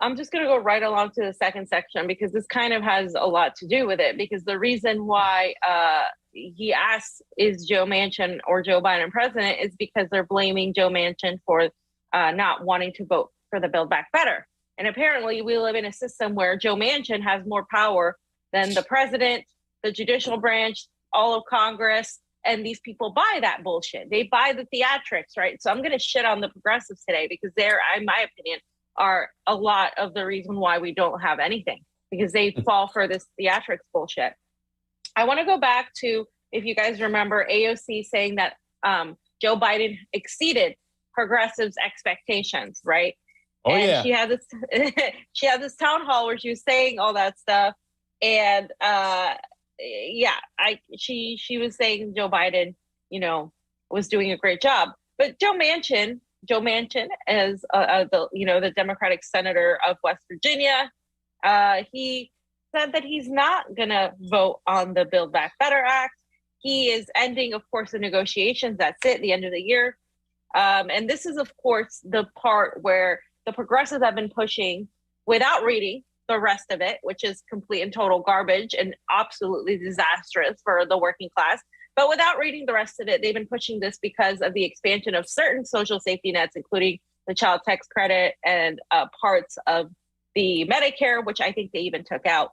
I'm just going to go right along to the second section because this kind of has a lot to do with it. Because the reason why he asks, is Joe Manchin or Joe Biden president, is because they're blaming Joe Manchin for not wanting to vote for the Build Back Better. And apparently we live in a system where Joe Manchin has more power than the president, the judicial branch, all of Congress, and these people buy that bullshit. They buy the theatrics, right? So I'm going to shit on the progressives today because they're, in my opinion, are a lot of the reason why we don't have anything, because they fall for this theatrics bullshit. I want to go back to, if you guys remember, AOC saying that Joe Biden exceeded progressives' expectations, right? Oh, and yeah. She had this town hall where she was saying all that stuff, and she was saying Joe Biden, was doing a great job, but Joe Manchin as the Democratic senator of West Virginia, he said that he's not gonna vote on the Build Back Better Act. He is ending, of course, the negotiations. That's it, the end of the year. And this is, of course, the part where the progressives have been pushing without reading the rest of it, which is complete and total garbage and absolutely disastrous for the working class. But without reading the rest of it, they've been pushing this because of the expansion of certain social safety nets, including the child tax credit and parts of the Medicare, which I think they even took out.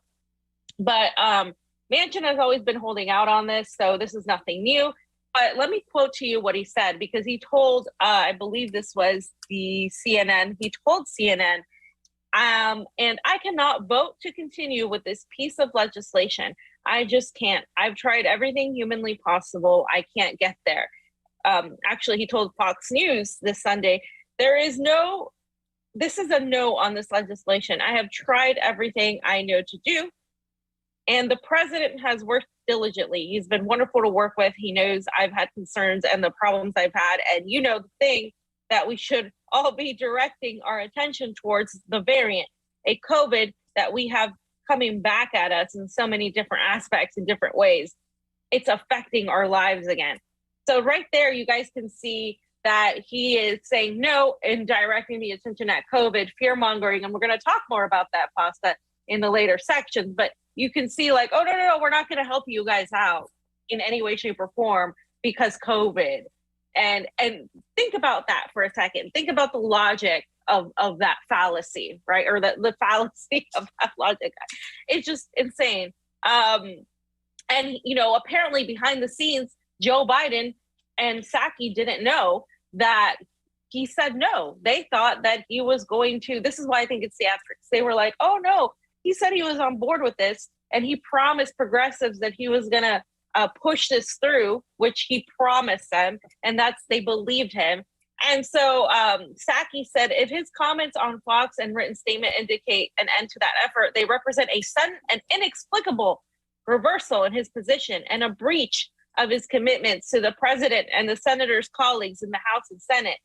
But Manchin has always been holding out on this, so this is nothing new. But let me quote to you what he said, because he told, I believe this was the CNN, he told CNN, and I cannot vote to continue with this piece of legislation. I just can't. I've tried everything humanly possible. I can't get there. Actually, he told Fox News this Sunday, this is a no on this legislation. I have tried everything I know to do. And the president has worked diligently. He's been wonderful to work with. He knows I've had concerns and the problems I've had. And the thing that we should all be directing our attention towards, the variant, a COVID that we have coming back at us in so many different aspects in different ways. It's affecting our lives again. So right there, you guys can see that he is saying no and directing the attention at COVID, fear-mongering. And we're going to talk more about that, Pasta, in the later sections. But you can see like, oh, no, we're not going to help you guys out in any way, shape, or form because COVID. And think about that for a second. Think about the logic of that fallacy, right? Or the fallacy of that logic. It's just insane. And, apparently behind the scenes, Joe Biden and Psaki didn't know that he said no. They thought that he was going to, this is why I think it's theatrics. They were like, oh no, he said he was on board with this. And he promised progressives that he was going to push this through, which he promised them. And they believed him. And so Psaki said, if his comments on Fox and written statement indicate an end to that effort, they represent a sudden and inexplicable reversal in his position and a breach of his commitments to the president and the senator's colleagues in the House and Senate.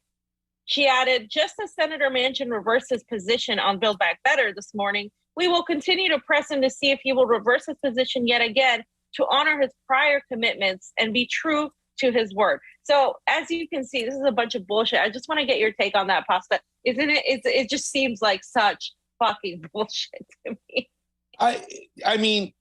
She added, just as Senator Manchin reversed his position on Build Back Better this morning, we will continue to press him to see if he will reverse his position yet again to honor his prior commitments and be true to his word. So as you can see, this is a bunch of bullshit. I just want to get your take on that, Pasta. Isn't it? It just seems like such fucking bullshit to me. I mean,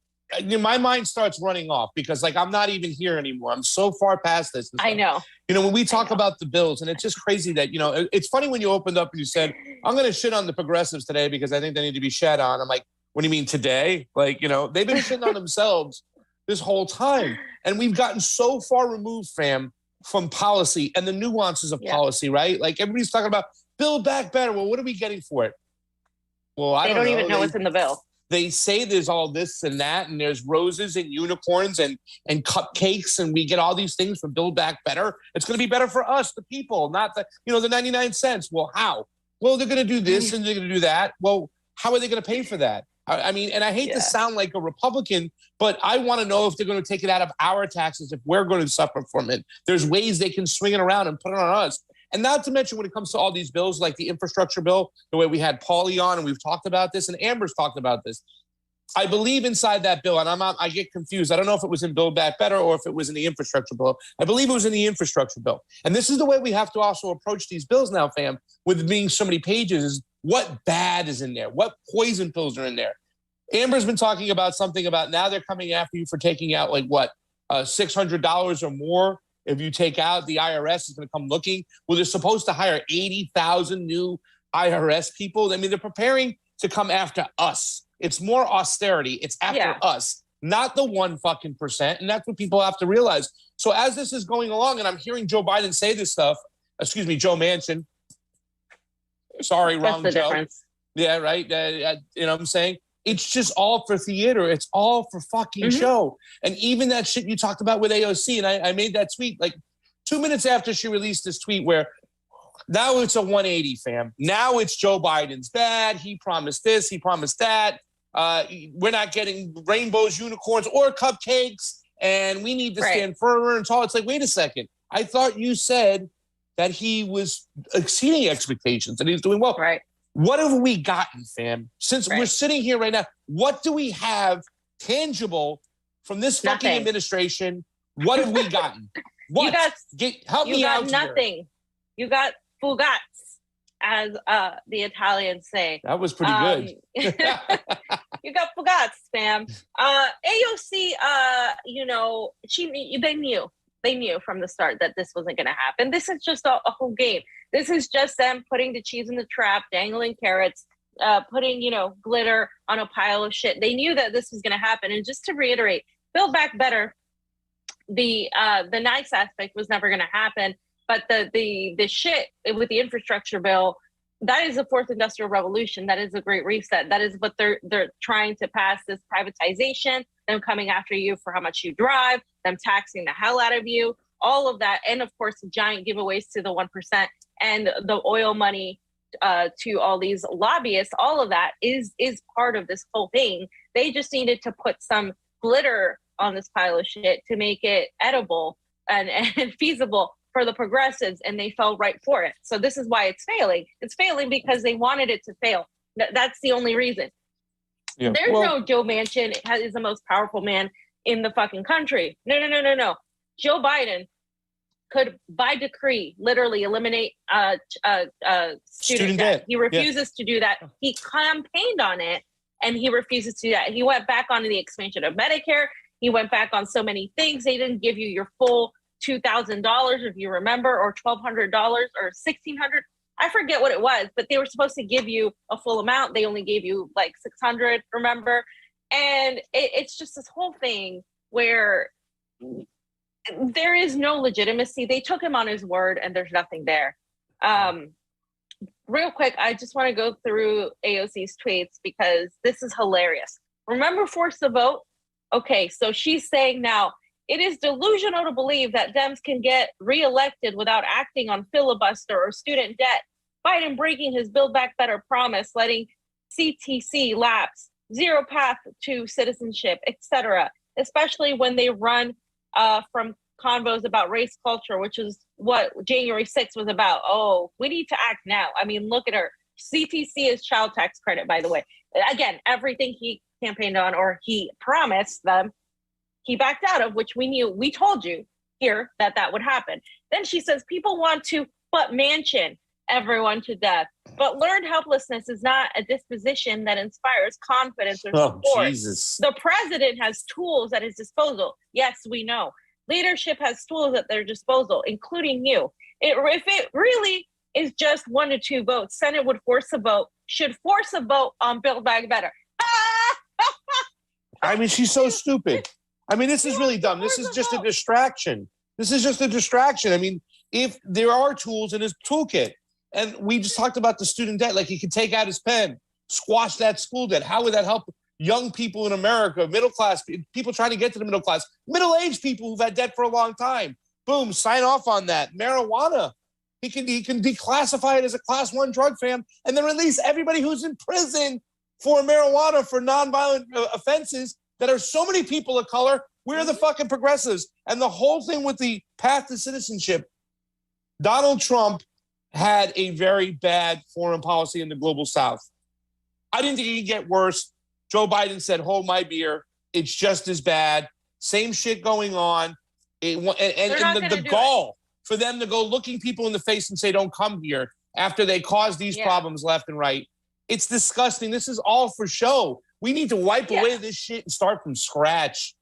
my mind starts running off because I'm not even here anymore. I'm so far past this. I know. When we talk about the bills, and it's just crazy that, it's funny when you opened up and you said, I'm going to shit on the progressives today because I think they need to be shed on. I'm like, what do you mean today? They've been shitting on themselves this whole time. And we've gotten so far removed, fam, from policy and the nuances of policy, right? Everybody's talking about Build Back Better. Well, what are we getting for it? Well, I don't know. They don't even know what's in the bill. They say there's all this and that, and there's roses and unicorns and cupcakes, and we get all these things from Build Back Better. It's going to be better for us, the people, not the 99 cents. Well, how? Well, they're going to do this and they're going to do that. Well, how are they going to pay for that? I mean, and I hate to sound like a Republican, but I want to know if they're going to take it out of our taxes, if we're going to suffer from it. There's ways they can swing it around and put it on us. And not to mention when it comes to all these bills, like the infrastructure bill, the way we had Paulie on and we've talked about this, and Amber's talked about this. I believe inside that bill, and I get confused. I don't know if it was in Build Back Better or if it was in the infrastructure bill. I believe it was in the infrastructure bill. And this is the way we have to also approach these bills now, fam, with being so many pages. Is What bad is in there? What poison pills are in there? Amber's been talking about something about now they're coming after you for taking out like what, $600 or more. If you take out, the IRS is going to come looking. Well, they're supposed to hire 80,000 new IRS people. I mean, they're preparing to come after us. It's more austerity. It's after us, not the 1% And that's what people have to realize. So as this is going along, and I'm hearing Joe Biden say this stuff, excuse me, Joe Manchin. Sorry, wrong That's the Joe. difference. Yeah, right. You know what I'm saying? It's just all for theater. It's all for fucking show. And even that shit you talked about with AOC, and I made that tweet like 2 minutes after she released this tweet where now it's a 180, fam. Now it's Joe Biden's bad. He promised this. He promised that. We're not getting rainbows, unicorns, or cupcakes, and we need to stand firmer and tall. It's like, wait a second. I thought you said that he was exceeding expectations and he's doing well. Right. What have we gotten, fam? Since we're sitting here right now, what do we have tangible from this fucking administration? What have we gotten? What? Help me out. You got nothing. Here. You got fugats, as the Italians say. That was pretty good. You got fugats, fam. AOC, they knew from the start that this wasn't going to happen. This is just a whole game. This is just them putting the cheese in the trap, dangling carrots, putting, glitter on a pile of shit. They knew that this was going to happen. And just to reiterate, Build Back Better, the nice aspect was never going to happen. But the shit with the infrastructure bill, that is the fourth industrial revolution. That is a great reset. That is what they're trying to pass, this privatization, them coming after you for how much you drive, them taxing the hell out of you, all of that. And of course, the giant giveaways to the 1% and the oil money to all these lobbyists. All of that is part of this whole thing. They just needed to put some glitter on this pile of shit to make it edible and feasible for the progressives, and they fell right for it. So this is why it's failing. It's failing because they wanted it to fail. That's the only reason. Yeah. There's no Joe Manchin is the most powerful man in the fucking country. No. Joe Biden could, by decree, literally eliminate student debt. He refuses to do that. He campaigned on it, and he refuses to do that. He went back on the expansion of Medicare. He went back on so many things. They didn't give you your full $2,000, if you remember, or $1,200 or $1,600. I forget what it was, but they were supposed to give you a full amount. They only gave you like $600, remember? And it's just this whole thing where there is no legitimacy. They took him on his word, and there's nothing there. Real quick, I just want to go through AOC's tweets because this is hilarious. Remember force the vote? Okay, so she's saying now, it is delusional to believe that Dems can get reelected without acting on filibuster or student debt. Biden breaking his Build Back Better promise, letting CTC lapse, zero path to citizenship, etc. Especially when they run from convos about race culture, which is what January 6th was about. Oh, we need to act now. I mean, look at her. CTC is child tax credit, by the way. Again, everything he campaigned on or he promised them, he backed out of, which we told you here that would happen. Then she says, people want to but Manchin everyone to death. But learned helplessness is not a disposition that inspires confidence or support. Oh, Jesus. The president has tools at his disposal. Yes, we know. Leadership has tools at their disposal, including you. If it really is just 1 to 2 votes, Senate would should force a vote on Build Back Better. I mean, she's so stupid. I mean, this is really dumb. This is just a distraction. I mean, if there are tools in his toolkit, and we just talked about the student debt, like he could take out his pen, squash that school debt. How would that help young people in America, middle class, people trying to get to the middle class, middle-aged people who've had debt for a long time? Boom, sign off on that. Marijuana, he can declassify it as a class 1 drug, fam, and then release everybody who's in prison for marijuana for nonviolent offenses that are so many people of color. We're the fucking progressives. And the whole thing with the path to citizenship, Donald Trump had a very bad foreign policy in the global South. I didn't think it could get worse. Joe Biden said, hold my beer. It's just as bad. Same shit going on. And the gall for them to go looking people in the face and say, don't come here after they cause these problems left and right. It's disgusting. This is all for show. We need to wipe away this shit and start from scratch.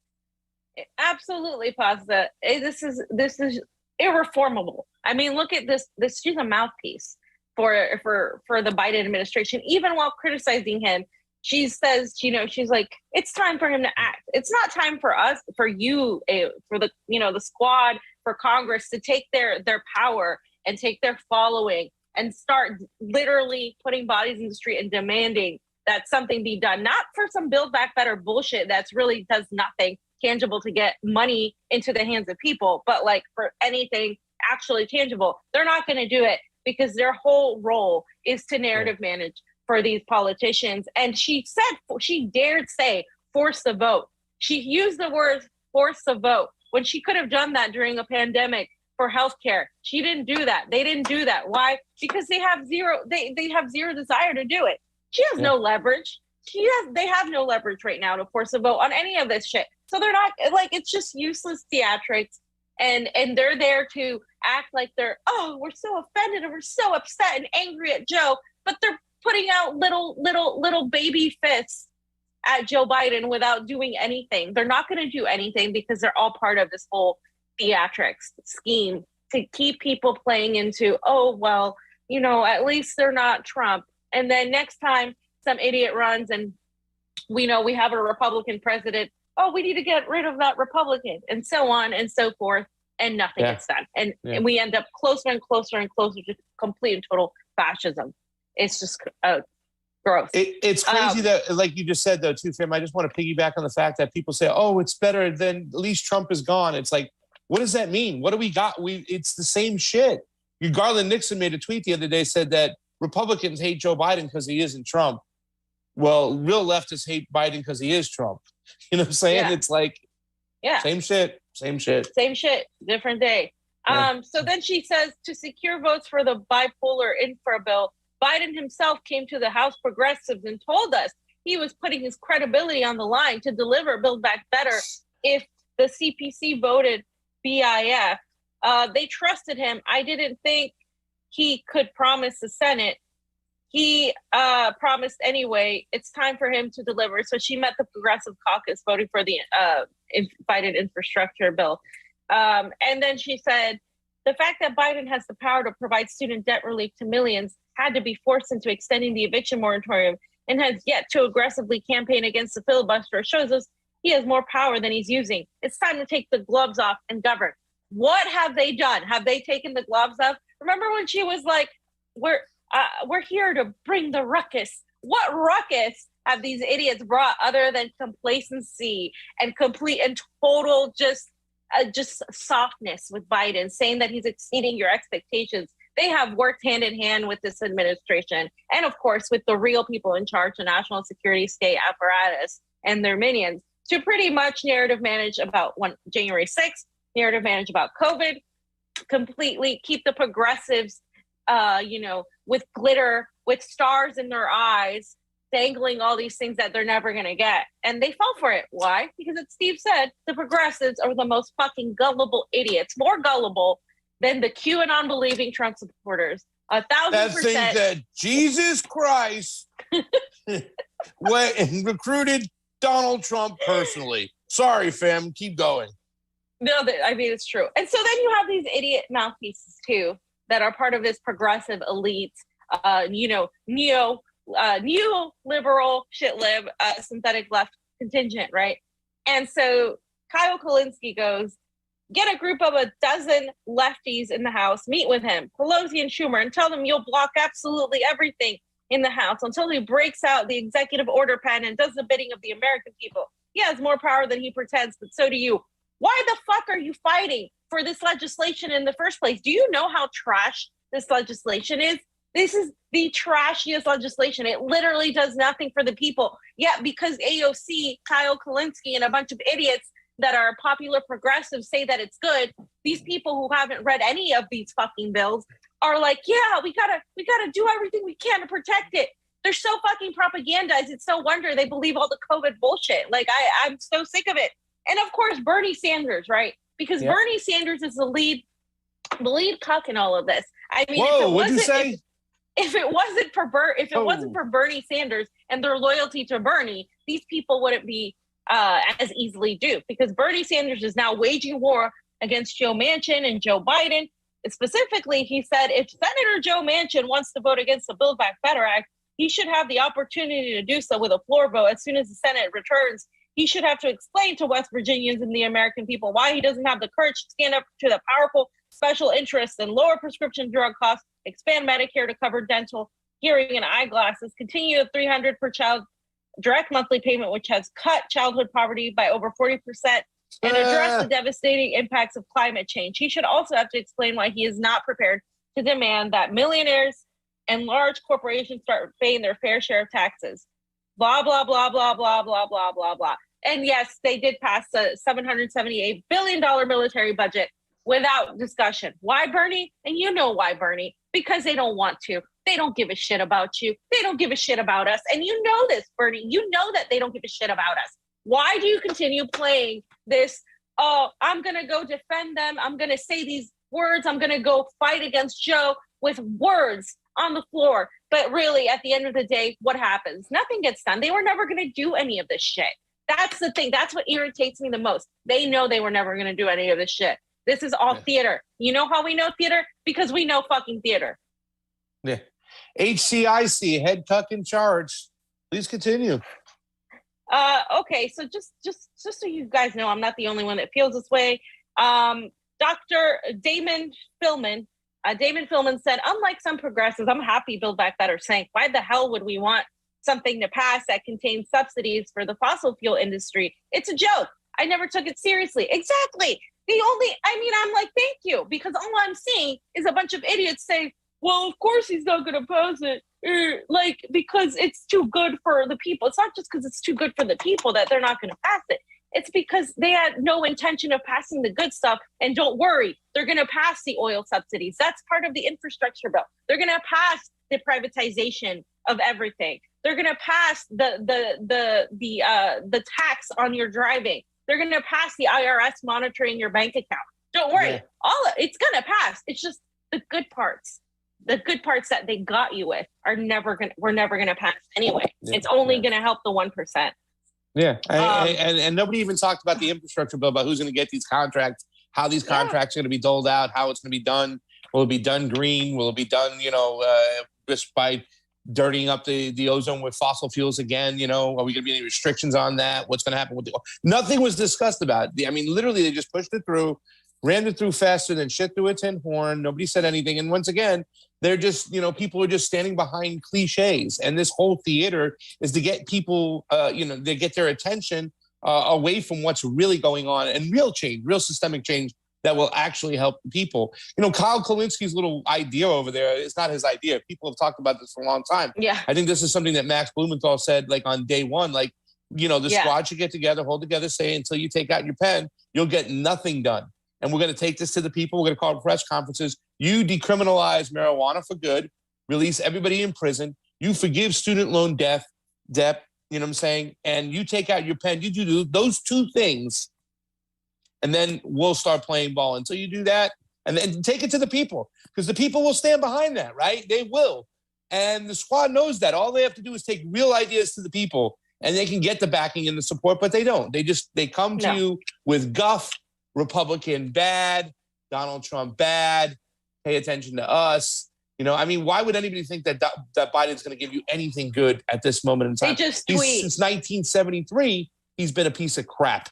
Absolutely, Pasta. This is irreformable. I mean, look at this. She's a mouthpiece for the Biden administration. Even while criticizing him, she says, she's like, it's time for him to act. It's not time for us, for you, for the the squad, for Congress to take their power and take their following and start literally putting bodies in the street and demanding that something be done. Not for some Build Back Better bullshit that's really does nothing tangible to get money into the hands of people, but like for anything actually tangible. They're not going to do it because their whole role is to narrative manage for these politicians. And she dared say, force the vote. She used the word force the vote when she could have done that during a pandemic for healthcare. She didn't do that. They didn't do that. Why? Because they have zero desire to do it. She has no leverage. They have no leverage right now to force a vote on any of this shit. So they're not, like, it's just useless theatrics. And they're there to act like we're so offended and we're so upset and angry at Joe, but they're putting out little baby fists at Joe Biden without doing anything. They're not going to do anything because they're all part of this whole theatrics scheme to keep people playing into, at least they're not Trump. And then next time some idiot runs and we have a Republican president, we need to get rid of that Republican, and so on and so forth, and nothing gets done. And we end up closer and closer and closer to complete and total fascism. It's just gross. It's crazy that, like you just said, though, too, Fim, I just want to piggyback on the fact that people say, it's better than at least Trump is gone. It's like, what does that mean? What do we got? It's the same shit. Garland Nixon made a tweet the other day, said that Republicans hate Joe Biden because he isn't Trump. Well, real leftists hate Biden because he is Trump. You know what I'm saying? Yeah. It's like, same shit, different day. Yeah. So then she says, to secure votes for the bipolar infra bill, Biden himself came to the House progressives and told us he was putting his credibility on the line to deliver Build Back Better if the CPC voted BIF. They trusted him. I didn't think he could promise the Senate. He promised anyway. It's time for him to deliver. So she met the progressive caucus voting for the Biden infrastructure bill. And then she said, the fact that Biden has the power to provide student debt relief to millions had to be forced into extending the eviction moratorium and has yet to aggressively campaign against the filibuster shows us he has more power than he's using. It's time to take the gloves off and govern. What have they done? Have they taken the gloves off? Remember when she was like, we're here to bring the ruckus. What ruckus have these idiots brought other than complacency and complete and total just softness with Biden, saying that he's exceeding your expectations? They have worked hand in hand with this administration and, of course, with the real people in charge, the national security state apparatus and their minions, to pretty much narrative manage about January 6th, narrative manage about COVID, completely keep the progressives, with glitter, with stars in their eyes, dangling all these things that they're never going to get. And they fall for it. Why? Because, as Steve said, the progressives are the most fucking gullible idiots, more gullible than the QAnon believing Trump supporters. 1,000%. That think that Jesus Christ went and recruited Donald Trump personally. Sorry, fam. Keep going. No, I mean, it's true. And so then you have these idiot mouthpieces, too, that are part of this progressive elite, neoliberal, shit-lib, synthetic left contingent, right? And so Kyle Kulinski goes, get a group of a dozen lefties in the House, meet with him, Pelosi and Schumer, and tell them you'll block absolutely everything in the House until he breaks out the executive order pen and does the bidding of the American people. He has more power than he pretends, but so do you. Why the fuck are you fighting for this legislation in the first place? Do you know how trash this legislation is? This is the trashiest legislation. It literally does nothing for the people. Yet because AOC, Kyle Kulinski, and a bunch of idiots that are popular progressives say that it's good, these people who haven't read any of these fucking bills are like, yeah, we gotta do everything we can to protect it. They're so fucking propagandized. It's no wonder they believe all the COVID bullshit. Like, I'm so sick of it. And of course, Bernie Sanders, right? Because Bernie Sanders is the lead cuck in all of this. I mean, whoa, what'd you say? If it wasn't for Bernie Sanders and their loyalty to Bernie, these people wouldn't be as easily duped, because Bernie Sanders is now waging war against Joe Manchin and Joe Biden. Specifically, he said if Senator Joe Manchin wants to vote against the Build Back Better Act, he should have the opportunity to do so with a floor vote as soon as the Senate returns. He should have to explain to West Virginians and the American people why he doesn't have the courage to stand up to the powerful special interests and lower prescription drug costs, expand Medicare to cover dental, hearing, and eyeglasses, continue the $300 per child direct monthly payment, which has cut childhood poverty by over 40%, and address the devastating impacts of climate change. He should also have to explain why he is not prepared to demand that millionaires and large corporations start paying their fair share of taxes. Blah, blah, blah, blah, blah, blah, blah, blah, blah. And yes, they did pass a $778 billion military budget without discussion. Why, Bernie? And you know why, Bernie. Because they don't want to. They don't give a shit about you. They don't give a shit about us. And you know this, Bernie. You know that they don't give a shit about us. Why do you continue playing this, oh, I'm going to go defend them. I'm going to say these words. I'm going to go fight against Joe with words on the floor. But really, at the end of the day, what happens? Nothing gets done. They were never going to do any of this shit. That's the thing. That's what irritates me the most. They know they were never going to do any of this shit. This is all theater. You know how we know theater? Because we know fucking theater. Yeah. HCIC, head cuck in charge. Please continue. Okay, so just so you guys know, I'm not the only one that feels this way. Dr. Damon Philman said, unlike some progressives, I'm happy Build Back Better sank. Why the hell would we want something to pass that contains subsidies for the fossil fuel industry? It's a joke. I never took it seriously. Exactly. I'm like, thank you, because all I'm seeing is a bunch of idiots say, well, of course he's not going to pass it. Because it's too good for the people. It's not just because it's too good for the people that they're not going to pass it. It's because they had no intention of passing the good stuff. And don't worry, they're going to pass the oil subsidies. That's part of the infrastructure bill. They're going to pass the privatization of everything. They're going to pass the tax on your driving. They're going to pass the IRS monitoring your bank account. Don't worry, it's going to pass. It's just the good parts. The good parts that they got you with we're never gonna pass anyway. Yeah. It's only gonna help the 1%. Yeah, and nobody even talked about the infrastructure bill, about who's gonna get these contracts, how these contracts are gonna be doled out, how it's gonna be done. Will it be done green? Will it be done, just by dirtying up the ozone with fossil fuels again? Are we gonna be any restrictions on that? What's gonna happen with nothing was discussed about it. I mean, literally, they just pushed it through. Ran it through faster than shit through a tin horn. Nobody said anything. And once again, they're just, people are just standing behind cliches. And this whole theater is to get people, they get their attention away from what's really going on, and real change, real systemic change that will actually help the people. Kyle Kalinski's little idea over there is not his idea. People have talked about this for a long time. Yeah. I think this is something that Max Blumenthal said, like on day one, the squad should get together, hold together, say, until you take out your pen, you'll get nothing done. And we're going to take this to the people. We're going to call press conferences. You decriminalize marijuana for good, release everybody in prison. You forgive student loan debt, you know what I'm saying? And you take out your pen. You do those two things, and then we'll start playing ball. Until you do that, and then take it to the people, because the people will stand behind that, right? They will. And the squad knows that. All they have to do is take real ideas to the people, and they can get the backing and the support, but they don't. They come to you with guff. Republican bad, Donald Trump bad, pay attention to us. Why would anybody think that Biden's going to give you anything good at this moment in time? They just tweet. Since 1973, he's been a piece of crap.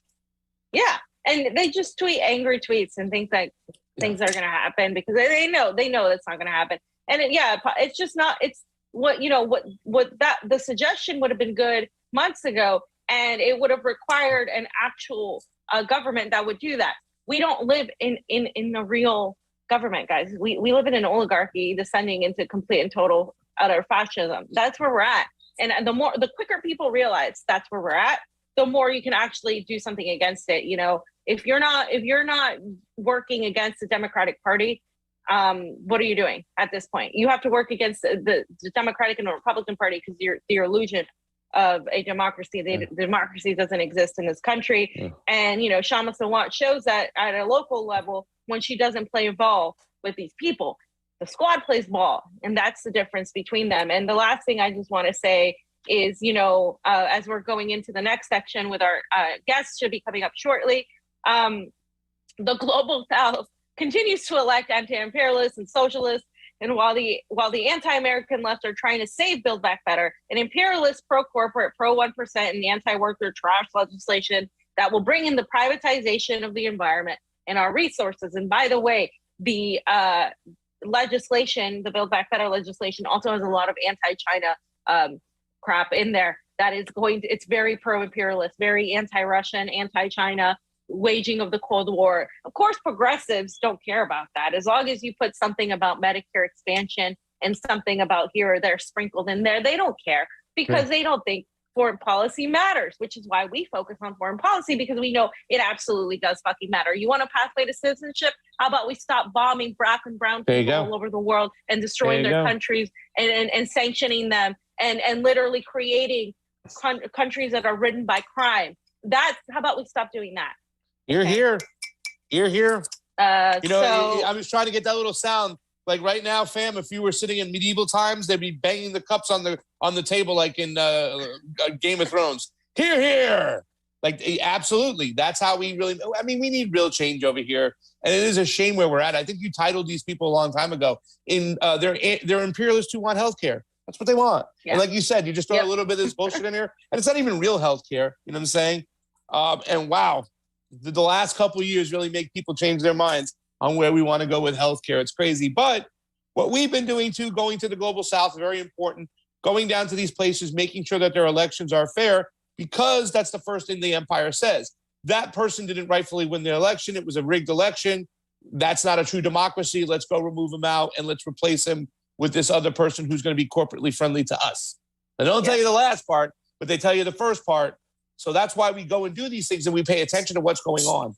Yeah, and they just tweet angry tweets and think that things are going to happen, because they know that's not going to happen. And it's just not. It's the suggestion would have been good months ago, and it would have required an actual government that would do that. We don't live in a real government, guys. We live in an oligarchy descending into complete and total utter fascism. That's where we're at. And the quicker people realize that's where we're at, the more you can actually do something against it. If you're not working against the Democratic Party, what are you doing at this point? You have to work against the Democratic and the Republican Party, because the illusion of a democracy. Democracy doesn't exist in this country. Yeah. And, Kshama Sawant shows that at a local level when she doesn't play ball with these people. The squad plays ball, and that's the difference between them. And the last thing I just want to say is, as we're going into the next section with our guests should be coming up shortly, the global South continues to elect anti-imperialists and socialists. And while the anti-American left are trying to save Build Back Better, an imperialist, pro-corporate, pro-1% and the anti-worker trash legislation that will bring in the privatization of the environment and our resources. And by the way, the legislation, the Build Back Better legislation, also has a lot of anti-China crap in there that is it's very pro-imperialist, very anti-Russian, anti-China, waging of the Cold War. Of course, progressives don't care about that. As long as you put something about Medicare expansion and something about here or there sprinkled in there, they don't care because they don't think foreign policy matters, which is why we focus on foreign policy, because we know it absolutely does fucking matter. You want a pathway to citizenship? How about we stop bombing black and brown people all over the world and destroying their countries and sanctioning them and literally creating countries that are ridden by crime? How about we stop doing that? You're here. I So was trying to get that little sound. Like right now, fam, if you were sitting in medieval times, they'd be banging the cups on the table like in Game of Thrones. Here. Like, absolutely. That's how we really, we need real change over here. And it is a shame where we're at. I think you titled these people a long time ago. They're imperialists who want healthcare. That's what they want. Yeah. And like you said, you just throw a little bit of this bullshit in here. And it's not even real healthcare. You know what I'm saying? And wow, the last couple of years really make people change their minds on where we want to go with healthcare. It's crazy. But what we've been doing too, going to the global South, very important, going down to these places, making sure that their elections are fair, because that's the first thing the empire says. That person didn't rightfully win the election. It was a rigged election. That's not a true democracy. Let's go remove him out and let's replace him with this other person who's going to be corporately friendly to us. They don't tell you the last part, but they tell you the first part. So that's why we go and do these things and we pay attention to what's going on.